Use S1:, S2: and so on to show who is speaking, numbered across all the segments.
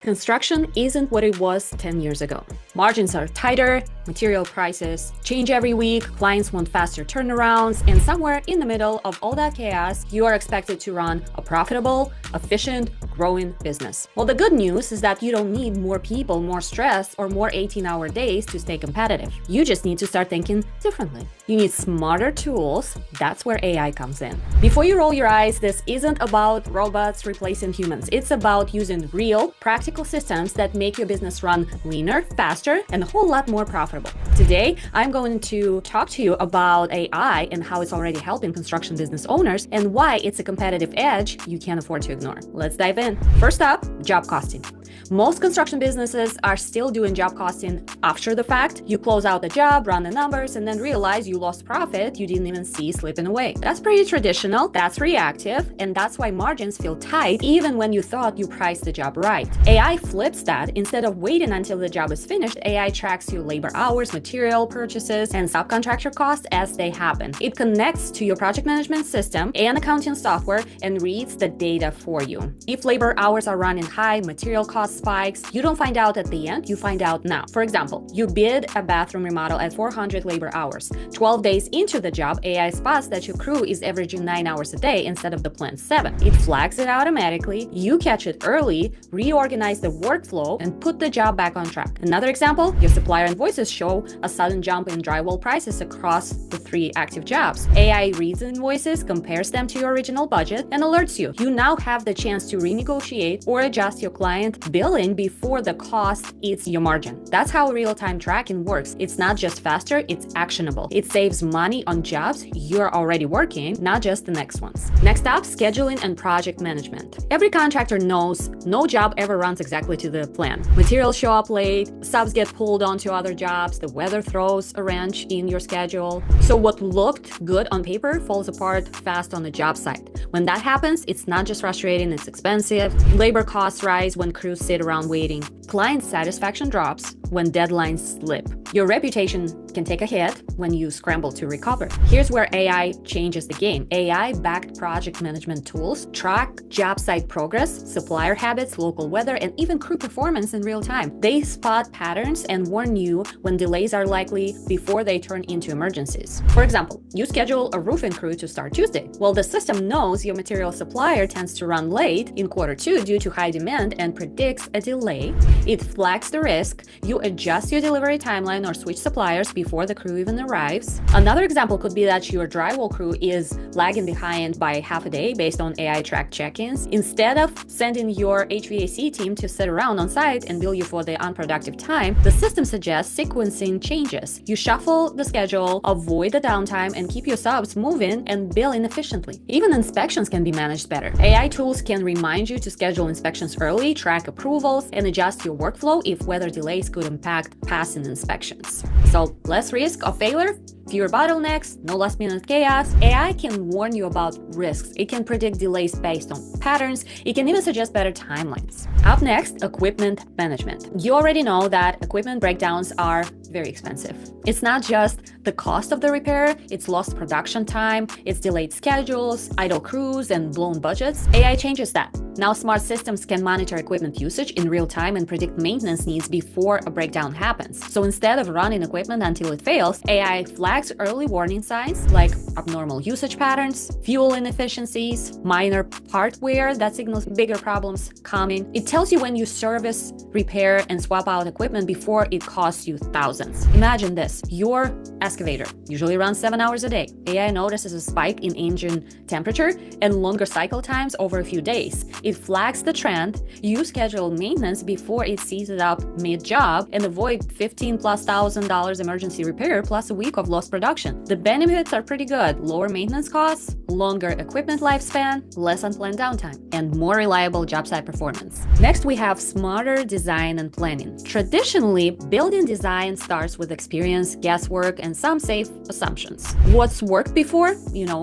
S1: Construction isn't what it was 10 years ago. Margins are tighter, material prices change every week, clients want faster turnarounds, and somewhere in the middle of all that chaos, you are expected to run a profitable, efficient, growing business. Well, the good news is that you don't need more people, more stress, or more 18-hour days to stay competitive. You just need to start thinking differently. You need smarter tools. That's where AI comes in. Before you roll your eyes, this isn't about robots replacing humans. It's about using real, practical systems that make your business run leaner, faster, and a whole lot more profitable. Today, I'm going to talk to you about AI and how it's already helping construction business owners and why it's a competitive edge you can't afford to ignore. Let's dive in. First up, job costing. Most construction businesses are still doing job costing after the fact. You close out the job, run the numbers, and then realize you lost profit you didn't even see slipping away. That's pretty traditional, that's reactive, and that's why margins feel tight even when you thought you priced the job right. AI flips that. Instead of waiting until the job is finished, AI tracks your labor hours, material purchases, and subcontractor costs as they happen. It connects to your project management system and accounting software and reads the data for you. If labor hours are running high, material costs spikes, you don't find out at the end, you find out now. For example, you bid a bathroom remodel at 400 labor hours. 12 days into the job, AI spots that your crew is averaging 9 hours a day instead of the planned 7. It flags it automatically, you catch it early, reorganize the workflow, and put the job back on track. Another example, your supplier invoices show a sudden jump in drywall prices across the 3 active jobs. AI reads invoices, compares them to your original budget, and alerts you. You now have the chance to renegotiate or adjust your client billing before the cost eats your margin. That's how real-time tracking works. It's not just faster, it's actionable. It saves money on jobs you're already working, not just the next ones. Next up, scheduling and project management. Every contractor knows no job ever runs exactly to the plan. Materials show up late, subs get pulled onto other jobs, the weather throws a wrench in your schedule. So what looked good on paper falls apart fast on the job site. When that happens, it's not just frustrating, it's expensive. Labor costs rise when crews sit around waiting. Client satisfaction drops when deadlines slip. Your reputation can take a hit when you scramble to recover. Here's where AI changes the game. AI-backed project management tools track job site progress, supplier habits, local weather, and even crew performance in real time. They spot patterns and warn you when delays are likely before they turn into emergencies. For example, you schedule a roofing crew to start Tuesday. Well, the system knows your material supplier tends to run late in Q2 due to high demand and predicts a delay. It flags the risk. You adjust your delivery timeline or switch suppliers before the crew even arrives. Another example could be that your drywall crew is lagging behind by half a day based on AI-tracked check-ins. Instead of sending your HVAC team to sit around on site and bill you for the unproductive time, the system suggests sequencing changes. You shuffle the schedule, avoid the downtime, and keep your subs moving and billing efficiently. Even inspections can be managed better. AI tools can remind you to schedule inspections early, track approvals, and adjust your workflow if weather delays could impact passing inspections. So less risk of failure, fewer bottlenecks, no last-minute chaos. AI can warn you about risks. It can predict delays based on patterns. It can even suggest better timelines. Up next, equipment management. You already know that equipment breakdowns are very expensive. It's not just the cost of the repair, it's lost production time, it's delayed schedules, idle crews, and blown budgets. AI changes that. Now smart systems can monitor equipment usage in real time and predict maintenance needs before a breakdown happens. So instead of running equipment until it fails, AI flags early warning signs like abnormal usage patterns, fuel inefficiencies, minor part wear that signals bigger problems coming. It tells you when you service, repair, and swap out equipment before it costs you thousands. Imagine this, your excavator usually runs 7 hours a day. AI notices a spike in engine temperature and longer cycle times over a few days. It flags the trend, you schedule maintenance before it seizes up mid-job and avoid $15,000+ emergency repair plus a week of lost production. The benefits are pretty good. Lower maintenance costs, longer equipment lifespan, less unplanned downtime, and more reliable job site performance. Next, we have smarter design and planning. Traditionally, building design starts with experience, guesswork, and some safe assumptions. What's worked before?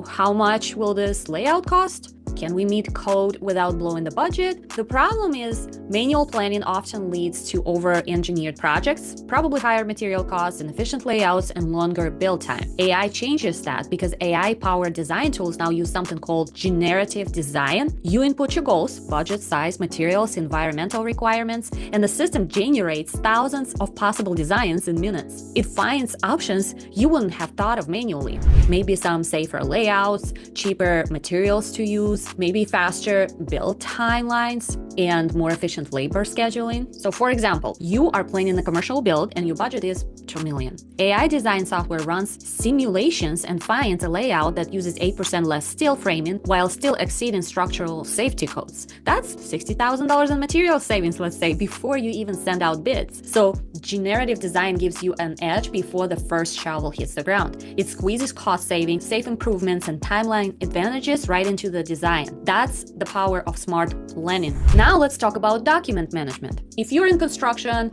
S1: How much will this layout cost? Can we meet code without blowing the budget? The problem is manual planning often leads to over-engineered projects, probably higher material costs, inefficient layouts, and longer build time. AI changes that because AI-powered design tools now use something called generative design. You input your goals, budget, size, materials, environmental requirements, and the system generates thousands of possible designs in minutes. It finds options you wouldn't have thought of manually. Maybe some safer layouts, cheaper materials to use, maybe faster build timelines, and more efficient labor scheduling. So for example, you are planning a commercial build and your budget is $2 million. AI design software runs simulations and finds a layout that uses 8% less steel framing while still exceeding structural safety codes. That's $60,000 in material savings, let's say, before you even send out bids. So generative design gives you an edge before the first shovel hits the ground. It squeezes cost savings, safe improvements, and timeline advantages right into the design. That's the power of smart planning. Now let's talk about document management. If you're in construction,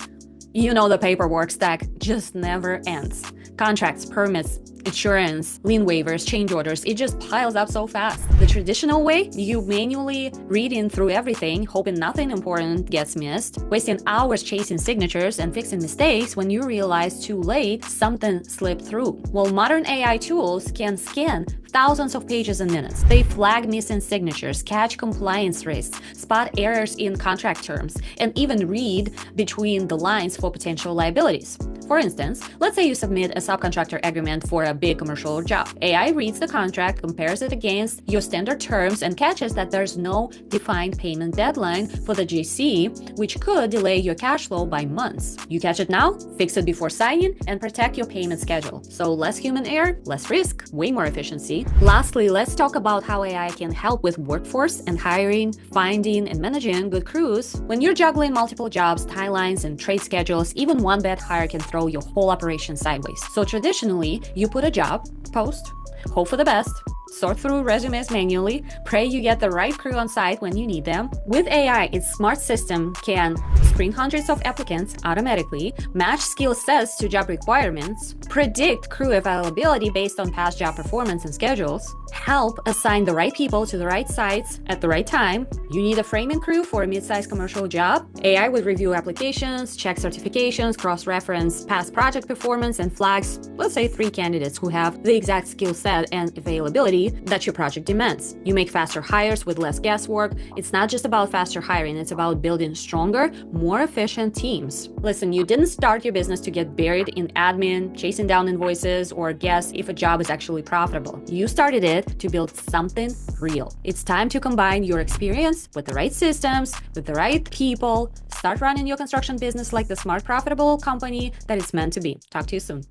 S1: you know the paperwork stack just never ends. Contracts, permits, insurance, lien waivers, change orders, it just piles up so fast. The traditional way, you manually reading through everything, hoping nothing important gets missed, wasting hours chasing signatures and fixing mistakes when you realize too late something slipped through. Well, modern AI tools can scan thousands of pages in minutes. They flag missing signatures, catch compliance risks, spot errors in contract terms, and even read between the lines for potential liabilities. For instance, let's say you submit a subcontractor agreement for a big commercial job. AI reads the contract, compares it against your standard terms, and catches that there's no defined payment deadline for the GC, which could delay your cash flow by months. You catch it now, fix it before signing, and protect your payment schedule. So less human error, less risk, way more efficiency. Lastly, let's talk about how AI can help with workforce and hiring, finding, and managing good crews. When you're juggling multiple jobs, timelines, and trade schedules, even one bad hire can throw your whole operation sideways. So traditionally, you put a job, post, hope for the best, sort through resumes manually, pray you get the right crew on site when you need them. With AI, its smart system can screen hundreds of applicants automatically, match skill sets to job requirements, predict crew availability based on past job performance and schedules, help assign the right people to the right sites at the right time. You need a framing crew for a mid-sized commercial job. AI would review applications, check certifications, cross-reference past project performance, and flags, let's say, 3 candidates who have the exact skill set and availability that your project demands. You make faster hires with less guesswork. It's not just about faster hiring, it's about building stronger, more efficient teams. Listen, you didn't start your business to get buried in admin, chasing down invoices, or guess if a job is actually profitable. You started it to build something real. It's time to combine your experience with the right systems, with the right people. Start running your construction business like the smart, profitable company that it's meant to be. Talk to you soon.